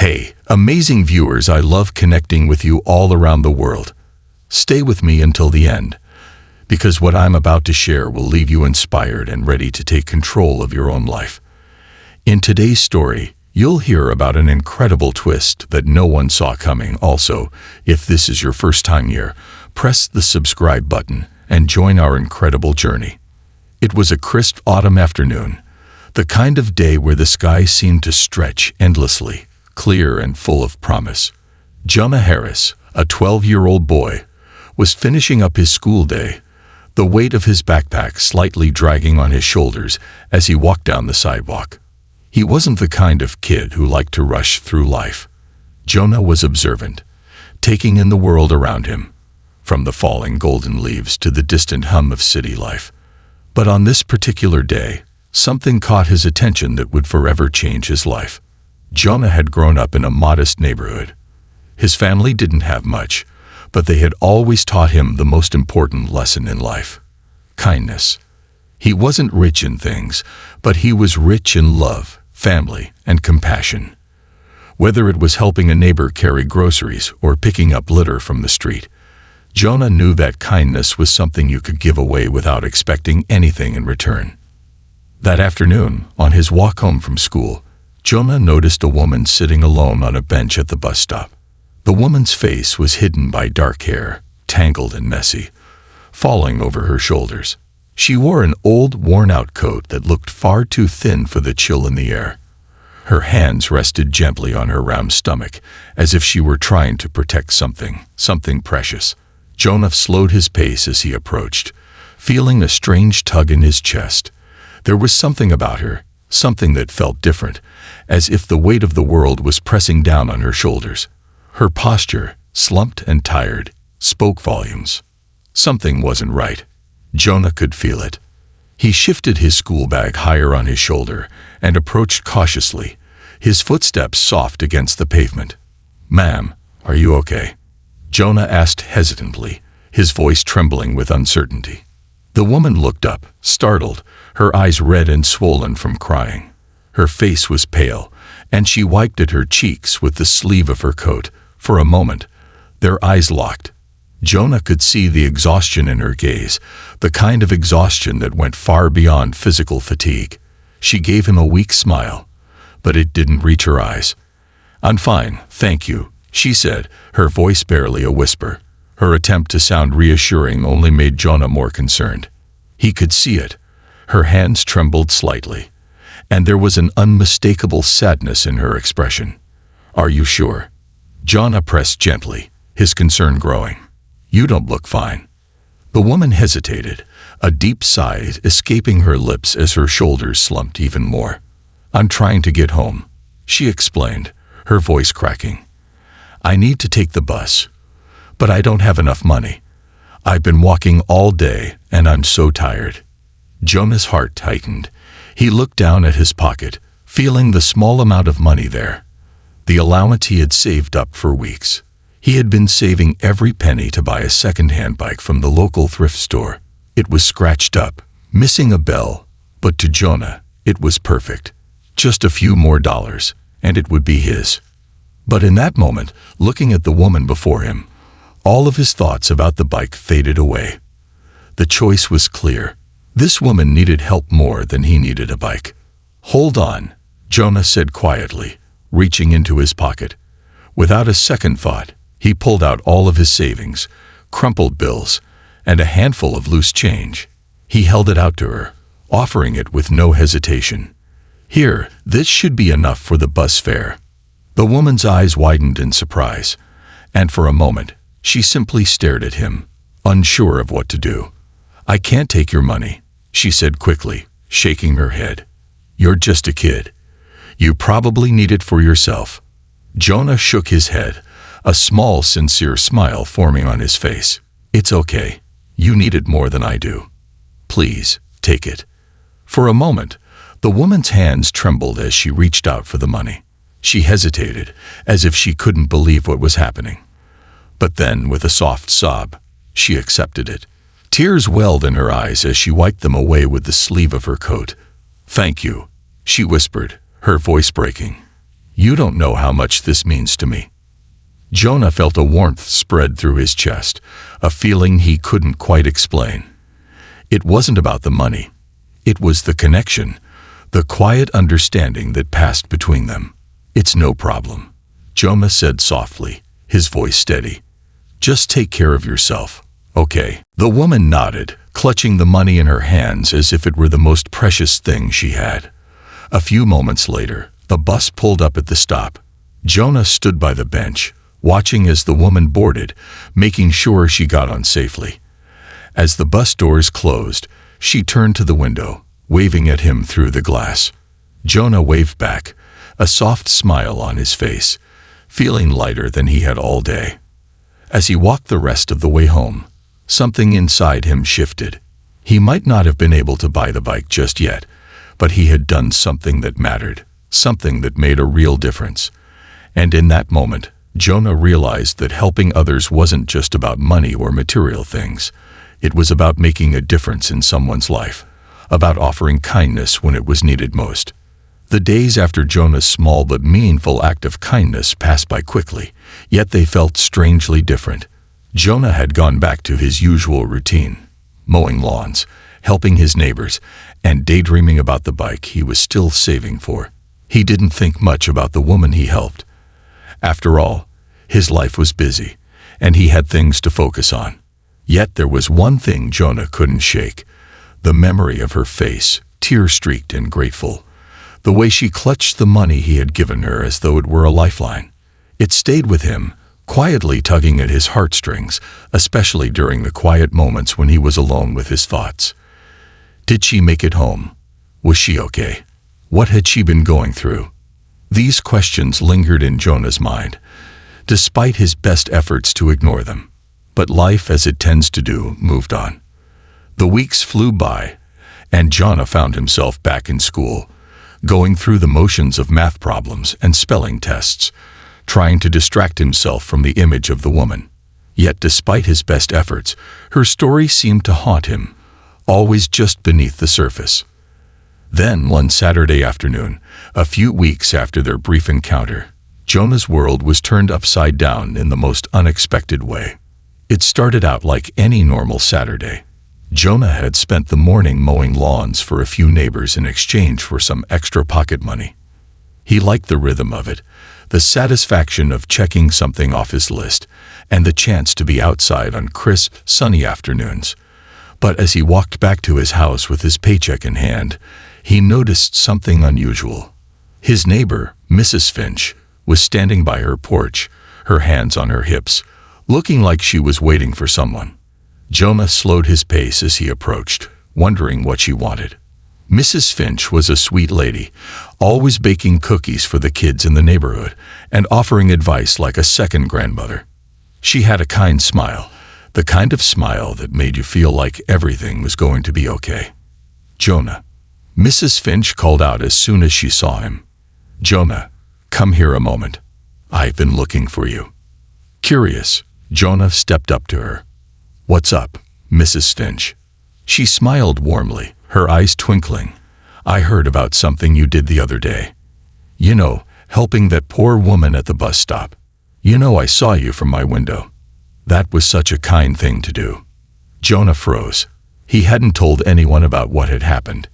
Hey, amazing viewers, I love connecting with you all around the world. Stay with me until the end, because what I'm about to share will leave you inspired and ready to take control of your own life. In today's story, you'll hear about an incredible twist that no one saw coming. Also, if this is your first time here, press the subscribe button and join our incredible journey. It was a crisp autumn afternoon, the kind of day where the sky seemed to stretch endlessly, clear and full of promise. Jonah Harris, a 12-year-old boy, was finishing up his school day, the weight of his backpack slightly dragging on his shoulders as he walked down the sidewalk. He wasn't the kind of kid who liked to rush through life. Jonah was observant, taking in the world around him, from the falling golden leaves to the distant hum of city life. But on this particular day, something caught his attention that would forever change his life. Jonah had grown up in a modest neighborhood. His family didn't have much, but they had always taught him the most important lesson in life: kindness. He wasn't rich in things, but he was rich in love, family, and compassion. Whether it was helping a neighbor carry groceries or picking up litter from the street, Jonah knew that kindness was something you could give away without expecting anything in return. That afternoon, on his walk home from school, Jonah noticed a woman sitting alone on a bench at the bus stop. The woman's face was hidden by dark hair, tangled and messy, falling over her shoulders. She wore an old, worn-out coat that looked far too thin for the chill in the air. Her hands rested gently on her round stomach, as if she were trying to protect something precious. Jonah slowed his pace as he approached, feeling a strange tug in his chest. There was something about her, something that felt different, as if the weight of the world was pressing down on her shoulders. Her posture, slumped and tired, spoke volumes. Something wasn't right. Jonah could feel it. He shifted his school bag higher on his shoulder and approached cautiously, his footsteps soft against the pavement. "Ma'am, are you okay?" Jonah asked hesitantly, his voice trembling with uncertainty. The woman looked up, startled, her eyes red and swollen from crying. Her face was pale, and she wiped at her cheeks with the sleeve of her coat. For a moment, their eyes locked. Jonah could see the exhaustion in her gaze, the kind of exhaustion that went far beyond physical fatigue. She gave him a weak smile, but it didn't reach her eyes. "I'm fine, thank you," she said, her voice barely a whisper. Her attempt to sound reassuring only made Jonah more concerned. He could see it. Her hands trembled slightly, and there was an unmistakable sadness in her expression. "Are you sure?" Jonah pressed gently, his concern growing. "You don't look fine." The woman hesitated, a deep sigh escaping her lips as her shoulders slumped even more. "I'm trying to get home," she explained, her voice cracking. "I need to take the bus, but I don't have enough money. I've been walking all day, and I'm so tired." Jonah's heart tightened. He looked down at his pocket, feeling the small amount of money there, the allowance he had saved up for weeks. He had been saving every penny to buy a second-hand bike from the local thrift store. It was scratched up, missing a bell, but to Jonah, it was perfect. Just a few more dollars, and it would be his. But in that moment, looking at the woman before him, all of his thoughts about the bike faded away. The choice was clear. This woman needed help more than he needed a bike. "Hold on," Jonah said quietly, reaching into his pocket. Without a second thought, he pulled out all of his savings, crumpled bills, and a handful of loose change. He held it out to her, offering it with no hesitation. "Here, this should be enough for the bus fare." The woman's eyes widened in surprise, and for a moment, she simply stared at him, unsure of what to do. "I can't take your money," she said quickly, shaking her head. "You're just a kid. You probably need it for yourself." Jonah shook his head, a small, sincere smile forming on his face. "It's okay. You need it more than I do. Please, take it." For a moment, the woman's hands trembled as she reached out for the money. She hesitated, as if she couldn't believe what was happening. But then, with a soft sob, she accepted it. Tears welled in her eyes as she wiped them away with the sleeve of her coat. "Thank you," she whispered, her voice breaking. You don't know how much this means to me." Jonah felt a warmth spread through his chest, a feeling he couldn't quite explain. It wasn't about the money. It was the connection, the quiet understanding that passed between them. "It's no problem," Jonah said softly, his voice steady. "Just take care of yourself, okay?" The woman nodded, clutching the money in her hands as if it were the most precious thing she had. A few moments later, the bus pulled up at the stop. Jonah stood by the bench, watching as the woman boarded, making sure she got on safely. As the bus doors closed, she turned to the window, waving at him through the glass. Jonah waved back, a soft smile on his face, feeling lighter than he had all day. As he walked the rest of the way home, something inside him shifted. He might not have been able to buy the bike just yet, but he had done something that mattered, something that made a real difference. And in that moment, Jonah realized that helping others wasn't just about money or material things. It was about making a difference in someone's life, about offering kindness when it was needed most. The days after Jonah's small but meaningful act of kindness passed by quickly, yet they felt strangely different. Jonah had gone back to his usual routine, mowing lawns, helping his neighbors, and daydreaming about the bike he was still saving for. He didn't think much about the woman he helped. After all, his life was busy, and he had things to focus on. Yet there was one thing Jonah couldn't shake: the memory of her face, tear-streaked and grateful. The way she clutched the money he had given her as though it were a lifeline. It stayed with him, quietly tugging at his heartstrings, especially during the quiet moments when he was alone with his thoughts. Did she make it home? Was she okay? What had she been going through? These questions lingered in Jonah's mind, despite his best efforts to ignore them. But life, as it tends to do, moved on. The weeks flew by, and Jonah found himself back in school, going through the motions of math problems and spelling tests, trying to distract himself from the image of the woman. Yet despite his best efforts, her story seemed to haunt him, always just beneath the surface. Then, one Saturday afternoon, a few weeks after their brief encounter, Jonah's world was turned upside down in the most unexpected way. It started out like any normal Saturday. Jonah had spent the morning mowing lawns for a few neighbors in exchange for some extra pocket money. He liked the rhythm of it, the satisfaction of checking something off his list, and the chance to be outside on crisp, sunny afternoons. But as he walked back to his house with his paycheck in hand, he noticed something unusual. His neighbor, Mrs. Finch, was standing by her porch, her hands on her hips, looking like she was waiting for someone. Jonah slowed his pace as he approached, wondering what she wanted. Mrs. Finch was a sweet lady, always baking cookies for the kids in the neighborhood and offering advice like a second grandmother. She had a kind smile, the kind of smile that made you feel like everything was going to be okay. "Jonah," Mrs. Finch called out as soon as she saw him. "Jonah, come here a moment. I've been looking for you." Curious, Jonah stepped up to her. "What's up, Mrs. Finch?" She smiled warmly, her eyes twinkling. "I heard about something you did the other day. You know, helping that poor woman at the bus stop. You know, I saw you from my window. That was such a kind thing to do." Jonah froze. He hadn't told anyone about what had happened.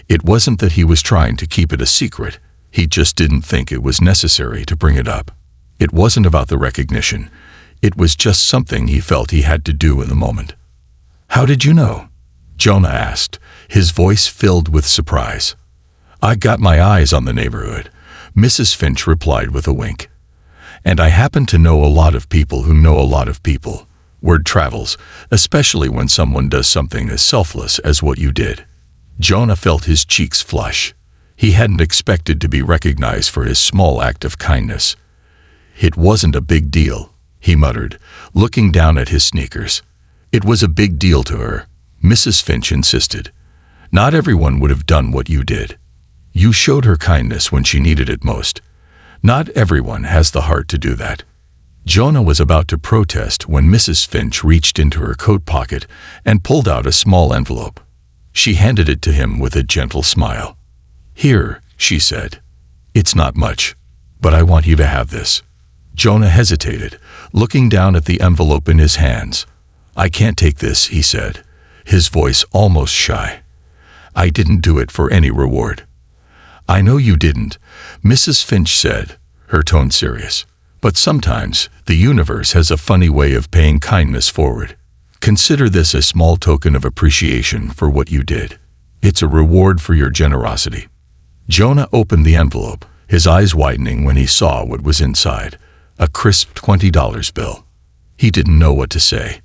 It wasn't that he was trying to keep it a secret. He just didn't think it was necessary to bring it up. It wasn't about the recognition. It was just something he felt he had to do in the moment. "How did you know?" Jonah asked, his voice filled with surprise. "I got my eyes on the neighborhood," Mrs. Finch replied with a wink. "And I happen to know a lot of people who know a lot of people. Word travels, especially when someone does something as selfless as what you did." Jonah felt his cheeks flush. He hadn't expected to be recognized for his small act of kindness. "It wasn't a big deal," he muttered, looking down at his sneakers. "It was a big deal to her," Mrs. Finch insisted. "Not everyone would have done what you did. You showed her kindness when she needed it most. Not everyone has the heart to do that." Jonah was about to protest when Mrs. Finch reached into her coat pocket and pulled out a small envelope. She handed it to him with a gentle smile. "Here," she said. "It's not much, "But I want you to have this." Jonah hesitated, looking down at the envelope in his hands. "I can't take this," he said, his voice almost shy. "I didn't do it for any reward." "I know you didn't," Mrs. Finch said, her tone serious. "But sometimes the universe has a funny way of paying kindness forward. Consider this a small token of appreciation for what you did. It's a reward for your generosity." Jonah opened the envelope, his eyes widening when he saw what was inside, a crisp $20 bill. He didn't know what to say.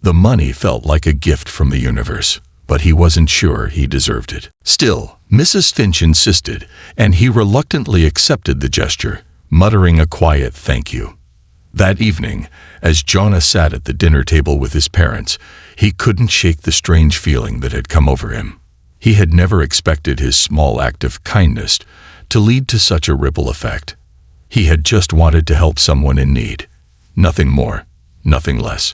The money felt like a gift from the universe, but he wasn't sure he deserved it. Still, Mrs. Finch insisted, and he reluctantly accepted the gesture, muttering a quiet thank you. That evening, as Jonah sat at the dinner table with his parents, he couldn't shake the strange feeling that had come over him. He had never expected his small act of kindness to lead to such a ripple effect. He had just wanted to help someone in need. Nothing more, nothing less.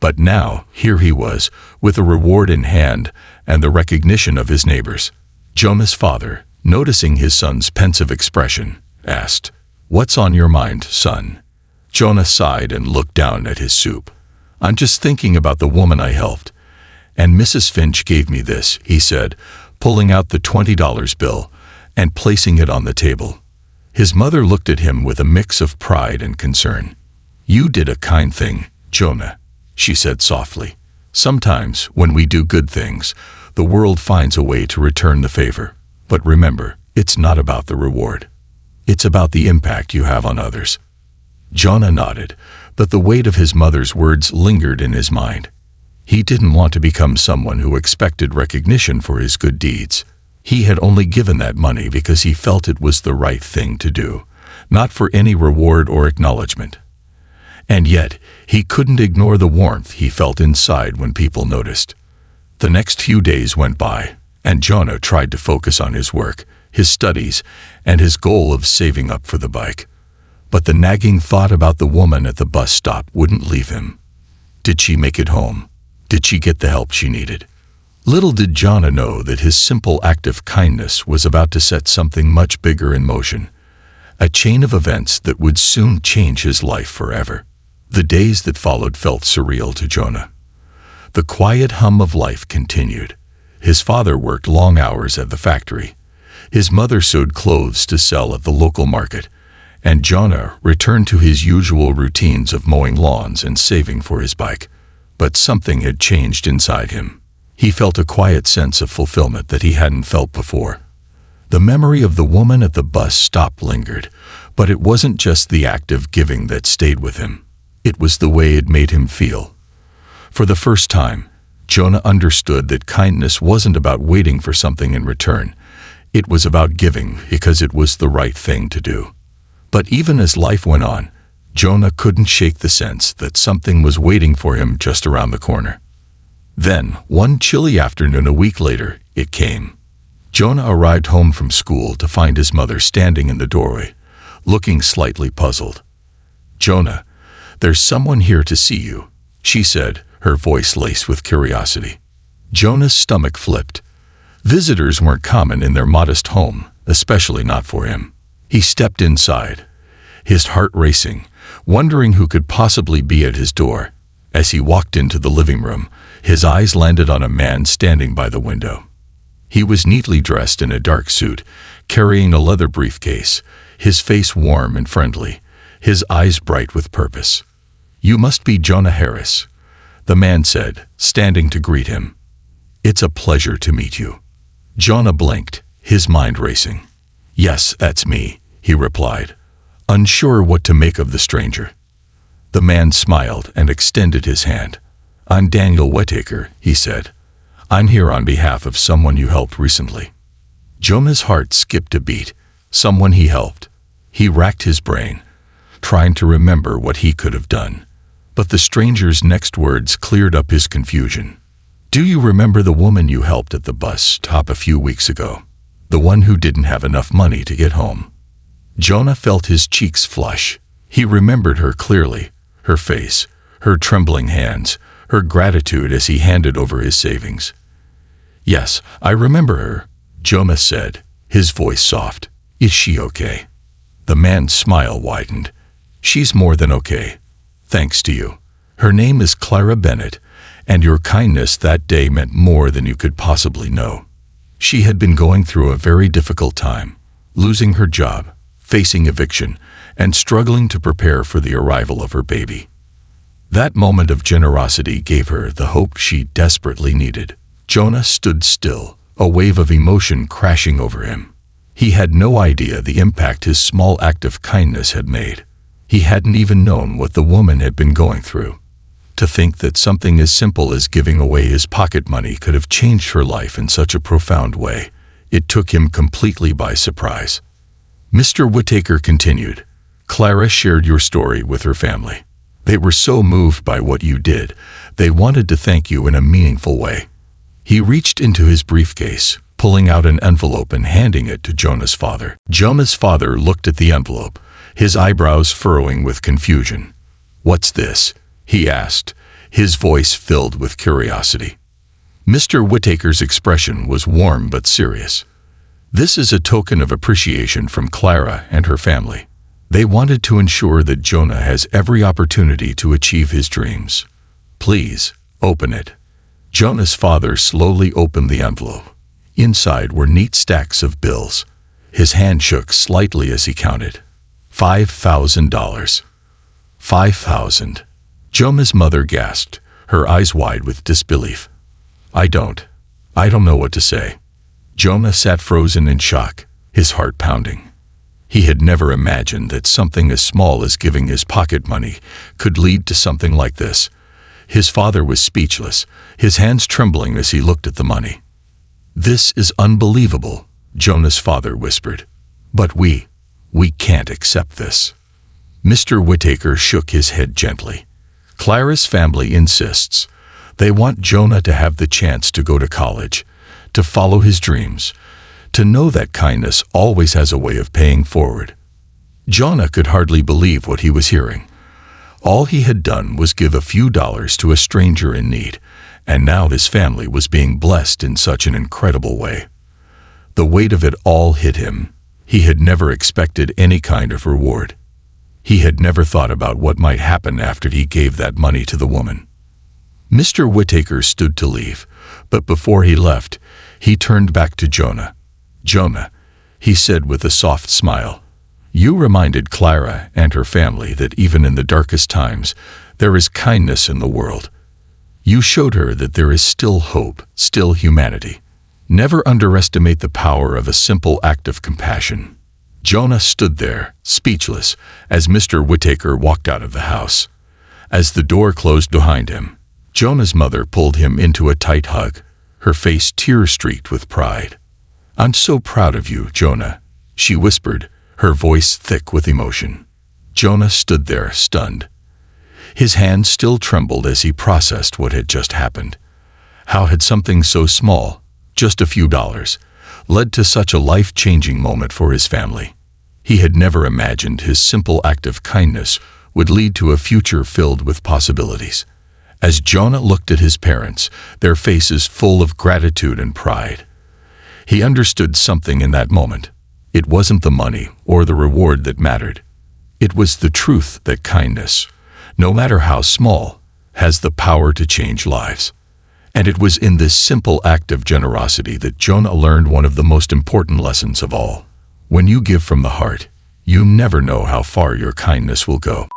But now, here he was, with a reward in hand and the recognition of his neighbors. Jonah's father, noticing his son's pensive expression, asked, "What's on your mind, son?" Jonah sighed and looked down at his soup. "I'm just thinking about the woman I helped. And Mrs. Finch gave me this," he said, pulling out the $20 bill and placing it on the table. His mother looked at him with a mix of pride and concern. "You did a kind thing, Jonah," she said softly. "Sometimes, when we do good things, the world finds a way to return the favor. But remember, it's not about the reward. It's about the impact you have on others." Jonah nodded, but the weight of his mother's words lingered in his mind. He didn't want to become someone who expected recognition for his good deeds. He had only given that money because he felt it was the right thing to do, not for any reward or acknowledgement. And yet, he couldn't ignore the warmth he felt inside when people noticed. The next few days went by, and Jonah tried to focus on his work, his studies, and his goal of saving up for the bike. But the nagging thought about the woman at the bus stop wouldn't leave him. Did she make it home? Did she get the help she needed? Little did Jonah know that his simple act of kindness was about to set something much bigger in motion, a chain of events that would soon change his life forever. The days that followed felt surreal to Jonah. The quiet hum of life continued. His father worked long hours at the factory. His mother sewed clothes to sell at the local market, and Jonah returned to his usual routines of mowing lawns and saving for his bike. But something had changed inside him. He felt a quiet sense of fulfillment that he hadn't felt before. The memory of the woman at the bus stop lingered, but it wasn't just the act of giving that stayed with him. It was the way it made him feel. For the first time, Jonah understood that kindness wasn't about waiting for something in return. It was about giving because it was the right thing to do. But even as life went on, Jonah couldn't shake the sense that something was waiting for him just around the corner. Then, one chilly afternoon a week later, it came. Jonah arrived home from school to find his mother standing in the doorway, looking slightly puzzled. "Jonah, there's someone here to see you," she said, her voice laced with curiosity. Jonah's stomach flipped. Visitors weren't common in their modest home, especially not for him. He stepped inside, his heart racing, wondering who could possibly be at his door. As he walked into the living room, his eyes landed on a man standing by the window. He was neatly dressed in a dark suit, carrying a leather briefcase, his face warm and friendly, his eyes bright with purpose. "You must be Jonah Harris," the man said, standing to greet him. "It's a pleasure to meet you." Jonah blinked, his mind racing. "Yes, that's me," he replied, unsure what to make of the stranger. The man smiled and extended his hand. "I'm Daniel Whittaker," he said. "I'm here on behalf of someone you helped recently." Jonah's heart skipped a beat. Someone he helped. He racked his brain, trying to remember what he could have done. But the stranger's next words cleared up his confusion. "Do you remember the woman you helped at the bus stop a few weeks ago? The one who didn't have enough money to get home?" Jonah felt his cheeks flush. He remembered her clearly, her face, her trembling hands, her gratitude as he handed over his savings. "Yes, I remember her," Jonah said, his voice soft. "Is she okay?" The man's smile widened. "She's more than okay. Thanks to you. Her name is Clara Bennett, and your kindness that day meant more than you could possibly know." She had been going through a very difficult time, losing her job, facing eviction, and struggling to prepare for the arrival of her baby. That moment of generosity gave her the hope she desperately needed. Jonah stood still, a wave of emotion crashing over him. He had no idea the impact his small act of kindness had made. He hadn't even known what the woman had been going through. To think that something as simple as giving away his pocket money could have changed her life in such a profound way, it took him completely by surprise. Mr. Whittaker continued, "Clara shared your story with her family. They were so moved by what you did, they wanted to thank you in a meaningful way." He reached into his briefcase, pulling out an envelope and handing it to Jonah's father. Jonah's father looked at the envelope, his eyebrows furrowing with confusion. "What's this?" he asked, his voice filled with curiosity. Mr. Whittaker's expression was warm but serious. "This is a token of appreciation from Clara and her family. They wanted to ensure that Jonah has every opportunity to achieve his dreams. Please, open it." Jonah's father slowly opened the envelope. Inside were neat stacks of bills. His hand shook slightly as he counted. $5,000. 5,000. Jonah's mother gasped, her eyes wide with disbelief. I don't know what to say." Jonah sat frozen in shock, his heart pounding. He had never imagined that something as small as giving his pocket money could lead to something like this. His father was speechless, his hands trembling as he looked at the money. "This is unbelievable," Jonah's father whispered. "But we can't accept this." Mr. Whittaker shook his head gently. "Clara's family insists. They want Jonah to have the chance to go to college, to follow his dreams, to know that kindness always has a way of paying forward." Jonah could hardly believe what he was hearing. All he had done was give a few dollars to a stranger in need, and now his family was being blessed in such an incredible way. The weight of it all hit him. He had never expected any kind of reward. He had never thought about what might happen after he gave that money to the woman. Mr. Whittaker stood to leave, but before he left, he turned back to Jonah. "Jonah," he said with a soft smile, "you reminded Clara and her family that even in the darkest times, there is kindness in the world. You showed her that there is still hope, still humanity. Never underestimate the power of a simple act of compassion." Jonah stood there, speechless, as Mr. Whittaker walked out of the house. As the door closed behind him, Jonah's mother pulled him into a tight hug, her face tear-streaked with pride. "I'm so proud of you, Jonah," she whispered, her voice thick with emotion. Jonah stood there, stunned. His hands still trembled as he processed what had just happened. How had something so small, just a few dollars, led to such a life-changing moment for his family? He had never imagined his simple act of kindness would lead to a future filled with possibilities. As Jonah looked at his parents, their faces full of gratitude and pride, he understood something in that moment. It wasn't the money or the reward that mattered. It was the truth that kindness, no matter how small, has the power to change lives. And it was in this simple act of generosity that Jonah learned one of the most important lessons of all. When you give from the heart, you never know how far your kindness will go.